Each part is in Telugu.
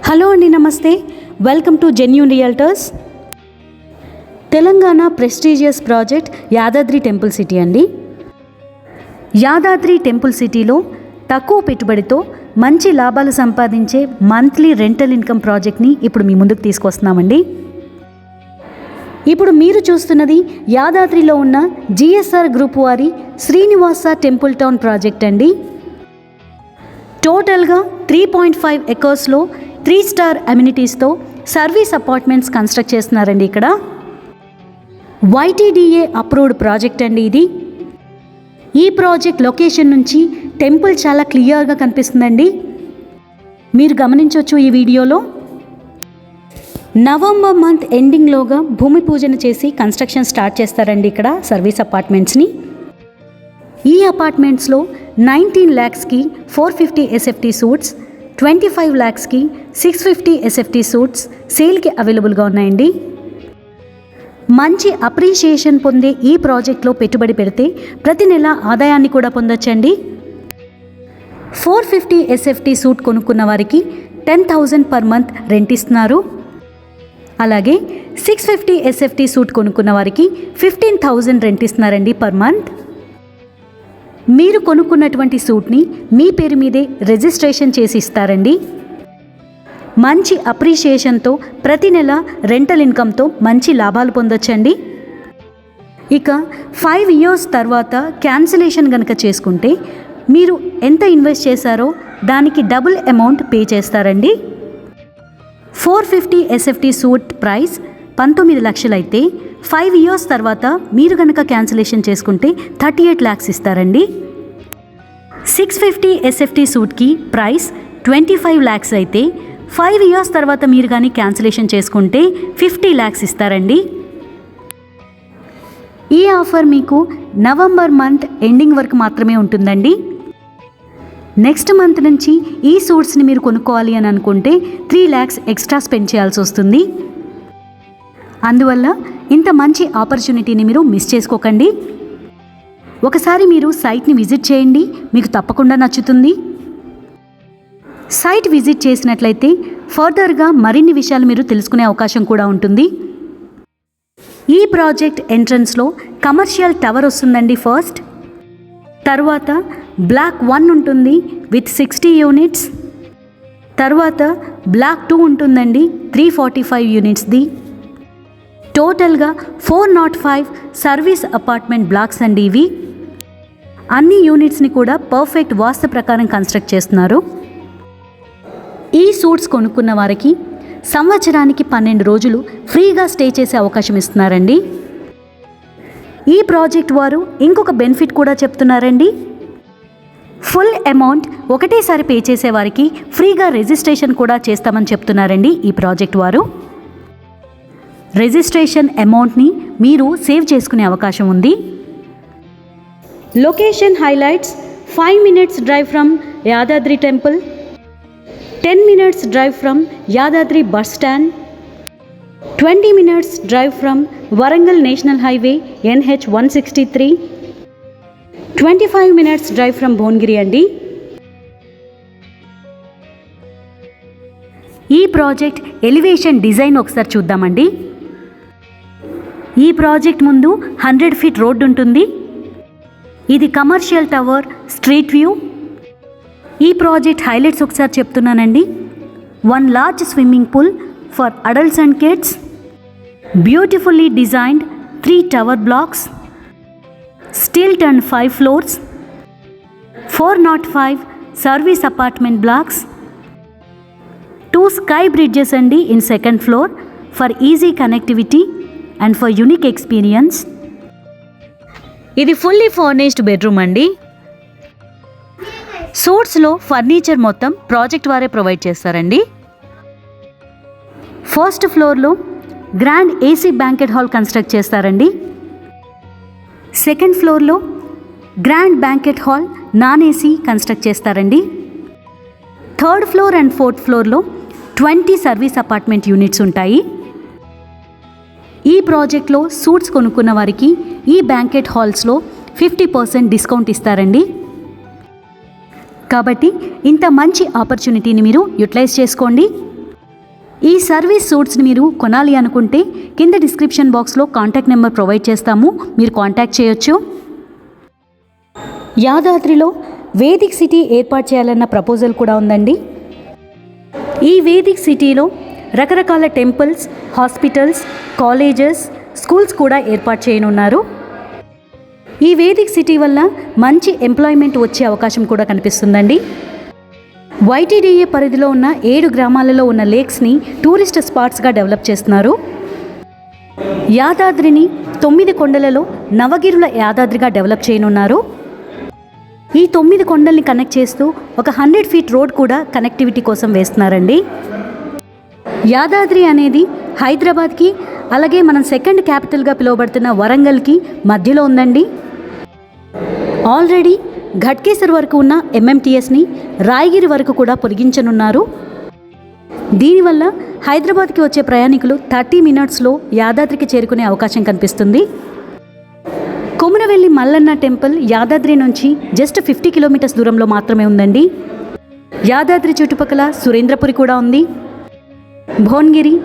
హలో అండి, నమస్తే. Welcome to genuine realtors. Telangana prestigious project Yadadri temple city అండి. యాదాద్రి టెంపుల్ సిటీలో తక్కువ పెట్టుబడితో మంచి లాభాలు సంపాదించే మంత్లీ రెంటల్ ఇన్కమ్ ప్రాజెక్ట్ని ఇప్పుడు మీ ముందుకు తీసుకొస్తున్నామండి. ఇప్పుడు మీరు చూస్తున్నది యాదాద్రిలో ఉన్న జిఎస్ఆర్ గ్రూప్ వారి శ్రీనివాస టెంపుల్ టౌన్ ప్రాజెక్ట్ అండి. టోటల్గా 3.5 ఎకర్స్లో 3 స్టార్ అమ్యూనిటీస్తో సర్వీస్ అపార్ట్మెంట్స్ కన్స్ట్రక్ట్ చేస్తున్నారండి. ఇక్కడ YTDA అప్రూవ్డ్ ప్రాజెక్ట్ అండి ఇది. ఈ ప్రాజెక్ట్ లొకేషన్ నుంచి టెంపుల్ చాలా క్లియర్గా కనిపిస్తుందండి. మీరు గమనించవచ్చు ఈ వీడియోలో. నవంబర్ మంత్ ఎండింగ్లోగా భూమి పూజన చేసి కన్స్ట్రక్షన్ స్టార్ట్ చేస్తారండి ఇక్కడ సర్వీస్ అపార్ట్మెంట్స్ని. ఈ అపార్ట్మెంట్స్లో 19 lakhsకి 450 SFT సూట్స్, 25 lakhsకి 650 SFT సూట్స్ సేల్కి అవైలబుల్గా ఉన్నాయండి. మంచి అప్రిషియేషన్ పొందే ఈ ప్రాజెక్ట్లో పెట్టుబడి పెడితే ప్రతి నెల ఆదాయాన్ని కూడా పొందొచ్చండి. 450 SFT సూట్ కొనుక్కున్న వారికి 10,000 per month రెంట్ ఇస్తున్నారు. అలాగే 650 SFT సూట్ కొనుక్కున్న వారికి 15,000 రెంట్ ఇస్తున్నారండి పర్ మంత్. మీరు కొనుక్కున్నటువంటి సూట్ని మీ పేరు మీదే రిజిస్ట్రేషన్ చేసి ఇస్తారండి. మంచి అప్రిషియేషన్తో ప్రతి నెల రెంటల్ ఇన్కమ్తో మంచి లాభాలు పొందొచ్చండి. ఇక 5 years తర్వాత క్యాన్సిలేషన్ కనుక చేసుకుంటే మీరు ఎంత ఇన్వెస్ట్ చేశారో దానికి డబుల్ అమౌంట్ పే చేస్తారండి. 450 SFT సూట్ ప్రైస్ 19 లక్షలు అయితే 5 years తర్వాత మీరు కనుక క్యాన్సిలేషన్ చేసుకుంటే 38 lakhs ఇస్తారండి. 650 SFT సూట్కి ప్రైస్ 25 lakhs అయితే 5 years తర్వాత మీరు కానీ క్యాన్సిలేషన్ చేసుకుంటే 50 lakhs ఇస్తారండి. ఈ ఆఫర్ మీకు నవంబర్ మంత్ ఎండింగ్ వరకు మాత్రమే ఉంటుందండి. నెక్స్ట్ మంత్ నుంచి ఈ సూట్స్ని మీరు కొనుక్కోవాలి అని అనుకుంటే 3 lakhs ఎక్స్ట్రా స్పెండ్ చేయాల్సి వస్తుంది. అందువల్ల ఇంత మంచి ఆపర్చునిటీని మీరు మిస్ చేసుకోకండి. ఒకసారి మీరు సైట్ని విజిట్ చేయండి, మీకు తప్పకుండా నచ్చుతుంది. సైట్ విజిట్ చేసినట్లయితే ఫర్దర్గా మరిన్ని విషయాలు మీరు తెలుసుకునే అవకాశం కూడా ఉంటుంది. ఈ ప్రాజెక్ట్ ఎంట్రన్స్లో కమర్షియల్ టవర్ వస్తుందండి ఫస్ట్. తర్వాత బ్లాక్ 1 ఉంటుంది విత్ 60 units. తర్వాత బ్లాక్ 2 ఉంటుందండి 345 unitsది. టోటల్గా 405 సర్వీస్ అపార్ట్మెంట్ బ్లాక్స్ అండి ఇవి. అన్ని యూనిట్స్ని కూడా పర్ఫెక్ట్ వాస్తు ప్రకారం కన్స్ట్రక్ట్ చేస్తున్నారు. ఈ సూట్స్ కొనుక్కున్న వారికి సంవత్సరానికి 12 రోజులు ఫ్రీగా స్టే చేసే అవకాశం ఇస్తున్నారండి. ఈ ప్రాజెక్ట్ వారు ఇంకొక బెనిఫిట్ కూడా చెప్తున్నారండి. ఫుల్ అమౌంట్ ఒకటేసారి పే చేసే వారికి ఫ్రీగా రిజిస్ట్రేషన్ కూడా చేస్తామని చెప్తున్నారండి ఈ ప్రాజెక్ట్ వారు. రిజిస్ట్రేషన్ అమౌంట్ని మీరు సేవ్ చేసుకునే అవకాశం ఉంది. Location highlights: 5 minutes drive from Yadadri temple, 10 minutes drive from Yadadri bus stand, 20 minutes drive from Warangal national highway NH 163, 25 minutes drive from Bhuvanagiri అండి. ఈ ప్రాజెక్ట్ ఎలివేషన్ డిజైన్ ఒకసారి చూద్దామండి. ఈ ప్రాజెక్ట్ ముందు 100 feet రోడ్డు ఉంటుంది. ఇది కమర్షియల్ టవర్, స్ట్రీట్ వ్యూ. ఈ ప్రాజెక్ట్ హైలైట్స్ ఒకసారి చెప్తున్నానండి. 1 large swimming pool for adults and kids, beautifully designed 3 tower blocks, stilt and 5 floors, 405 service apartment blocks, 2 sky bridges అండి in 2nd floor for easy connectivity and for unique experience. ఇది ఫుల్లీ ఫర్నిష్డ్ బెడ్రూమ్ అండి. సూట్స్లో ఫర్నిచర్ మొత్తం ప్రాజెక్ట్ వారే ప్రొవైడ్ చేస్తారండి. ఫస్ట్ ఫ్లోర్లో grand AC banquet hall construct చేస్తారండి. 2nd ఫ్లోర్లో grand banquet hall non AC construct చేస్తారండి. 3rd ఫ్లోర్ అండ్ 4th ఫ్లోర్లో 20 సర్వీస్ అపార్ట్మెంట్ యూనిట్స్ ఉంటాయి. ఈ ప్రాజెక్ట్లో సూట్స్ కొనుక్కున్న వారికి ఈ బ్యాంకెట్ హాల్స్లో 50% డిస్కౌంట్ ఇస్తారండి. కాబట్టి ఇంత మంచి ఆపర్చునిటీని మీరు యూటిలైజ్ చేసుకోండి. ఈ సర్వీస్ సూట్స్ని మీరు కొనాలి అనుకుంటే కింద డిస్క్రిప్షన్ బాక్స్లో కాంటాక్ట్ నెంబర్ ప్రొవైడ్ చేస్తాము, మీరు కాంటాక్ట్ చేయొచ్చు. యాదాద్రిలో వేదిక్ సిటీ ఏర్పాటు చేయాలన్న ప్రపోజల్ కూడా ఉందండి. ఈ వేదిక్ సిటీలో రకరకాల టెంపుల్స్, హాస్పిటల్స్, కాలేజెస్, స్కూల్స్ కూడా ఏర్పాటు చేయనున్నారు. ఈ వేదిక్ సిటీ వల్ల మంచి ఎంప్లాయ్మెంట్ వచ్చే అవకాశం కూడా కనిపిస్తుందండి. YTDA పరిధిలో ఉన్న 7 గ్రామాలలో ఉన్న లేక్స్ని టూరిస్ట్ స్పాట్స్గా డెవలప్ చేస్తున్నారు. యాదాద్రిని 9 కొండలలో నవగిరుల యాదాద్రిగా డెవలప్ చేయనున్నారు. ఈ 9 కొండల్ని కనెక్ట్ చేస్తూ ఒక 100 ఫీట్ రోడ్ కూడా కనెక్టివిటీ కోసం వేస్తున్నారండి. యాదాద్రి అనేది హైదరాబాద్కి, అలాగే మనం సెకండ్ క్యాపిటల్గా పిలువబడుతున్న వరంగల్కి మధ్యలో ఉందండి. ఆల్రెడీ ఘట్కేసర్ వరకు ఉన్న MMTSని రాయగిరి వరకు కూడా పొడిగించనున్నారు. దీనివల్ల హైదరాబాద్కి వచ్చే ప్రయాణికులు 30 మినిట్స్లో యాదాద్రికి చేరుకునే అవకాశం కనిపిస్తుంది. కొమురవెల్లి మల్లన్న టెంపుల్ యాదాద్రి నుంచి జస్ట్ 50 కిలోమీటర్స్ దూరంలో మాత్రమే ఉందండి. యాదాద్రి చుట్టుపక్కల సురేంద్రపురి కూడా ఉంది. భువనగిరి,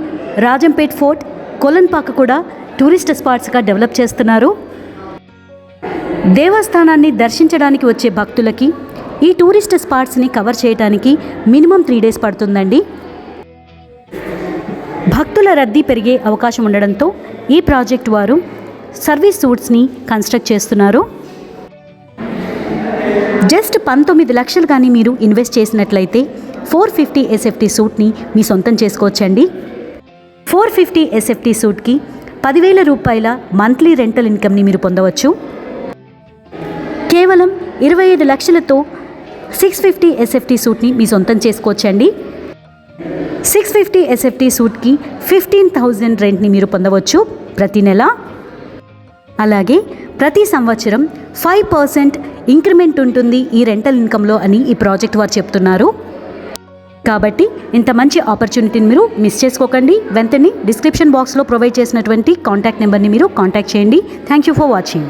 రాజంపేట్ ఫోర్ట్, కొలన్పాక కూడా టూరిస్ట్ స్పాట్స్గా డెవలప్ చేస్తున్నారు. దేవస్థానాన్ని దర్శించడానికి వచ్చే భక్తులకి ఈ టూరిస్ట్ స్పాట్స్ని కవర్ చేయడానికి మినిమం 3 డేస్ పడుతుందండి. భక్తుల రద్దీ పెరిగే అవకాశం ఉండడంతో ఈ ప్రాజెక్ట్ వారు సర్వీస్ సూట్స్ని కన్స్ట్రక్ట్ చేస్తున్నారు. జస్ట్ 19 లక్షలు కానీ మీరు ఇన్వెస్ట్ చేసినట్లయితే 450 SFT సూట్ని మీ సొంతం చేసుకోవచ్చండి. 450 SFT సూట్కి 10,000 రూపాయల మంత్లీ రెంటల్ ఇన్కమ్ని మీరు పొందవచ్చు. కేవలం 25 లక్షలతో 650 SFT సూట్ని మీ సొంతం చేసుకోవచ్చండి. 650 SFT సూట్కి 15,000 రెంట్ని మీరు పొందవచ్చు ప్రతి నెల. అలాగే ప్రతి సంవత్సరం 5% ఇంక్రిమెంట్ ఉంటుంది ఈ రెంటల్ ఇన్కంలో అని ఈ ప్రాజెక్ట్ వారు చెప్తున్నారు. కాబట్టి ఇంత మంచి ఆపర్చునిటీని మీరు మిస్ చేసుకోకండి. వెంటనే డిస్క్రిప్షన్ బాక్స్లో ప్రొవైడ్ చేసినటువంటి కాంటాక్ట్ నెంబర్ని మీరు కాంటాక్ట్ చేయండి. Thank you for watching.